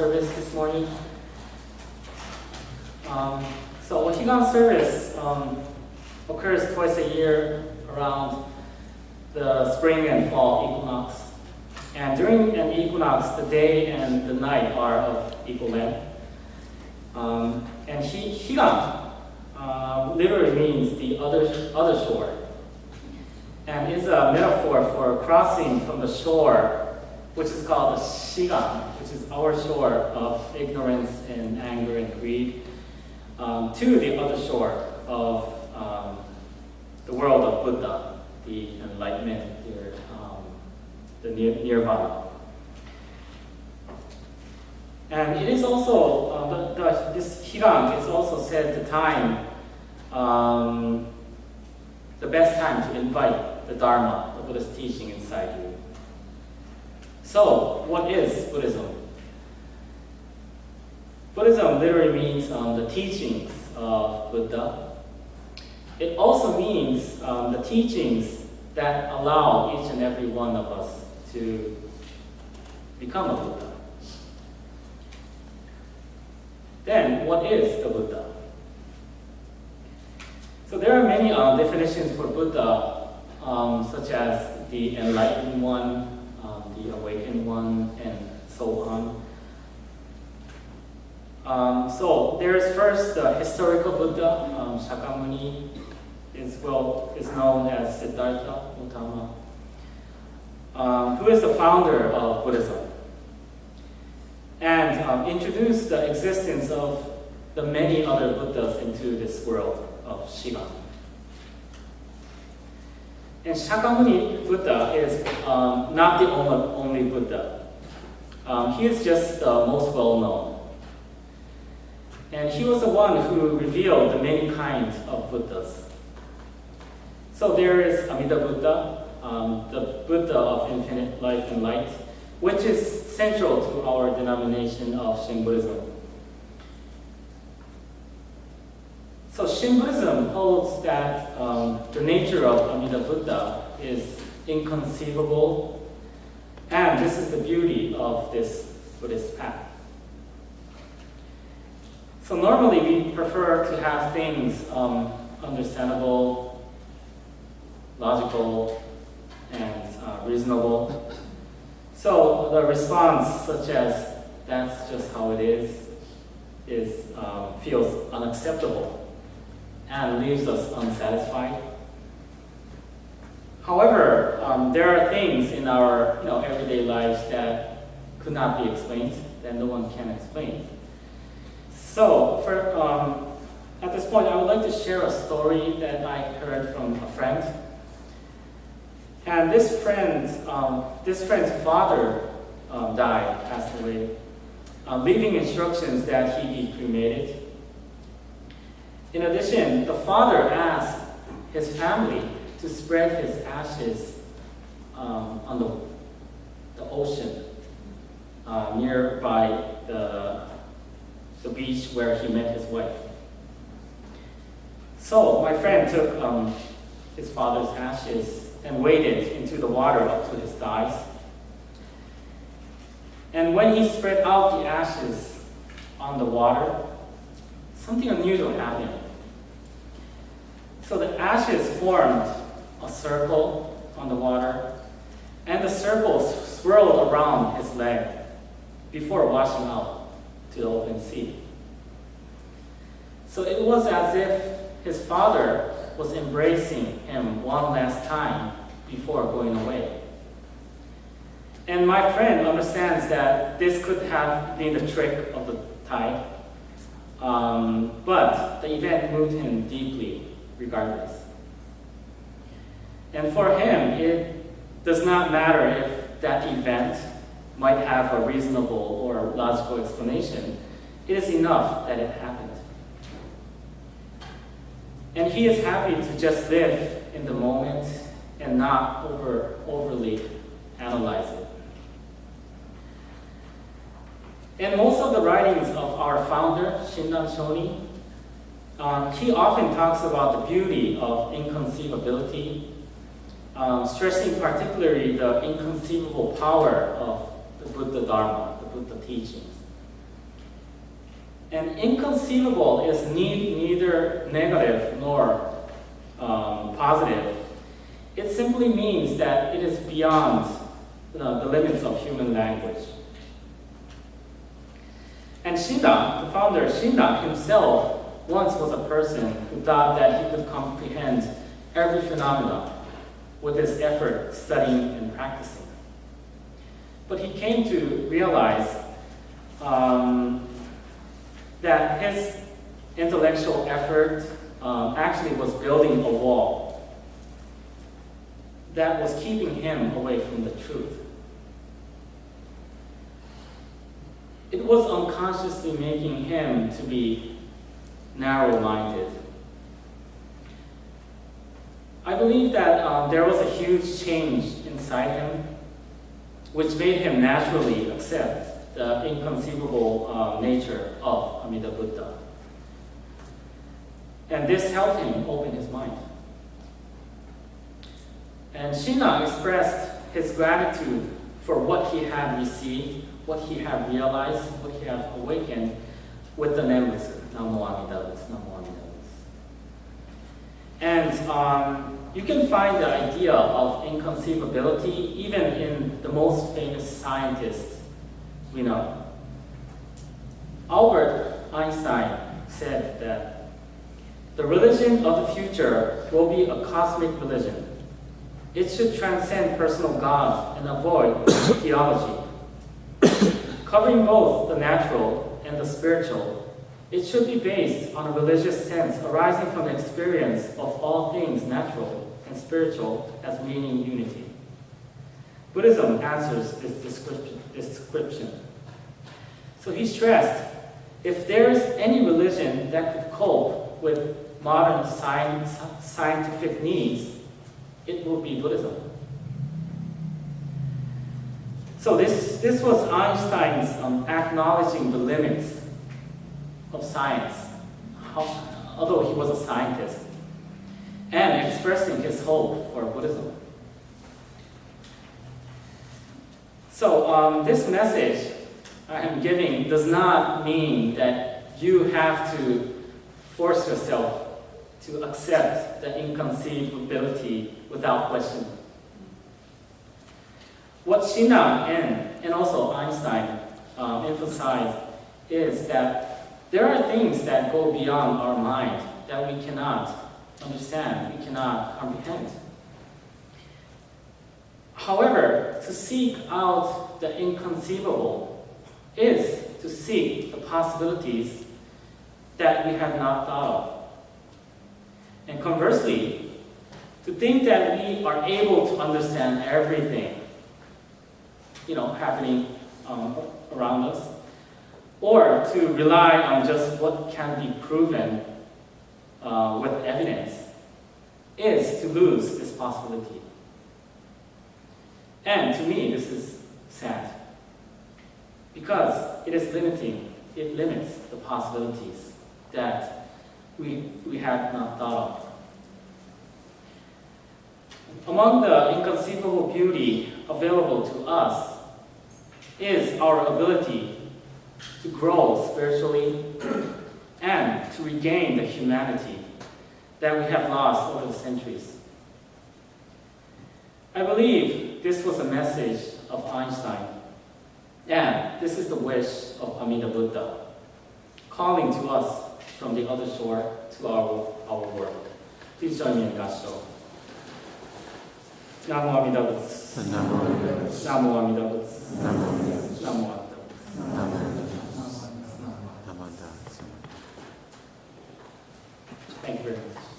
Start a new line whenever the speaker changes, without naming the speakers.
service this morning. So Higan service occurs twice a year around the spring and fall equinox. And during an equinox, the day and the night are of equal length. And Higan literally means the other shore, and is a metaphor for crossing from the shore, which is called the Shigan, which is our shore of ignorance and anger and greed, to the other shore of the world of Buddha, the enlightenment, the nirvana. And it is also, this Higan is also said the time, the best time to invite the Dharma, the Buddhist teaching inside you. So, what is Buddhism? Buddhism literally means the teachings of Buddha. It also means the teachings that allow each and every one of us to become a Buddha. Then, what is the Buddha? So there are many definitions for Buddha, such as the enlightened one, the awakened one, and so on. So there is first the historical Buddha, Shakyamuni, is known as Siddhartha Gautama, who is the founder of Buddhism, and introduced the existence of the many other Buddhas into this world of Shigan. And Shakyamuni Buddha is not the only Buddha. He is just the most well-known. And he was the one who revealed the many kinds of Buddhas. So there is Amida Buddha, the Buddha of infinite life and light, which is central to our denomination of Shin Buddhism. So Shin Buddhism holds that the nature of Amida Buddha is inconceivable, and this is the beauty of this Buddhist path. So normally we prefer to have things understandable, logical, and reasonable. So the response, such as "that's just how it is feels unacceptable and leaves us unsatisfied. However, there are things in our everyday lives that could not be explained, that no one can explain. So, at this point, I would like to share a story that I heard from a friend. And this friend's father died, passed away, leaving instructions that he be cremated. In addition, the father asked his family to spread his ashes on the ocean nearby the beach where he met his wife. So my friend took his father's ashes and waded into the water up to his thighs. And when he spread out the ashes on the water, something unusual happened. So the ashes formed a circle on the water, and the circle swirled around his leg before washing out to the open sea. So it was as if his father was embracing him one last time before going away. And my friend understands that this could have been the trick of the tide, but the event moved him deeply regardless. And for him, it does not matter if that event might have a reasonable or logical explanation. It is enough that it happened. And he is happy to just live in the moment and not overly analyze it. In most of the writings of our founder, Shinran Shoni, he often talks about the beauty of inconceivability, stressing particularly the inconceivable power of the Buddha Dharma, the Buddha teachings. And inconceivable is neither negative nor positive. It simply means that it is beyond the limits of human language. And Shinda, the founder, Shinda himself once was a person who thought that he could comprehend every phenomenon with his effort studying and practicing. But he came to realize that his intellectual effort actually was building a wall that was keeping him away from the truth. It was unconsciously making him to be narrow-minded. I believe that there was a huge change inside him, which made him naturally accept the inconceivable nature of Amida Buddha. And this helped him open his mind. And Shinna expressed his gratitude for what he had received, what he had realized, what he had awakened with the Nemutsu, Namo Amida Butsu, Namo Amida Butsu. And you can find the idea of inconceivability even in the most famous scientists we know. Albert Einstein said that the religion of the future will be a cosmic religion. It should transcend personal gods and avoid theology. Covering both the natural and the spiritual, it should be based on a religious sense arising from the experience of all things natural and spiritual as meaning unity. Buddhism answers this description. So he stressed, if there is any religion that could cope with modern scientific needs, it will be Buddhism. So this was Einstein's acknowledging the limits of science, although he was a scientist, and expressing his hope for Buddhism. So this message I am giving does not mean that you have to force yourself to accept the inconceivability without question. What Shinna and also Einstein emphasized is that there are things that go beyond our mind that we cannot understand, we cannot comprehend. However, to seek out the inconceivable is to seek the possibilities that we have not thought of. And conversely, to think that we are able to understand everything, happening around us, or to rely on just what can be proven with evidence, is to lose this possibility. And to me, this is sad, because it is limiting, it limits the possibilities that we had not thought of. Among the inconceivable beauty available to us is our ability to grow spiritually and to regain the humanity that we have lost over the centuries. I believe this was a message of Einstein, and this is the wish of Amida Buddha, calling to us from the other shore to our world. Please join me in Gassho. Namo Amida Butsu. Namo Amida Butsu. Namo Amida Butsu. Namo Amida Butsu. Namo Amida Butsu. Namo Amida Butsu. Thank you very much.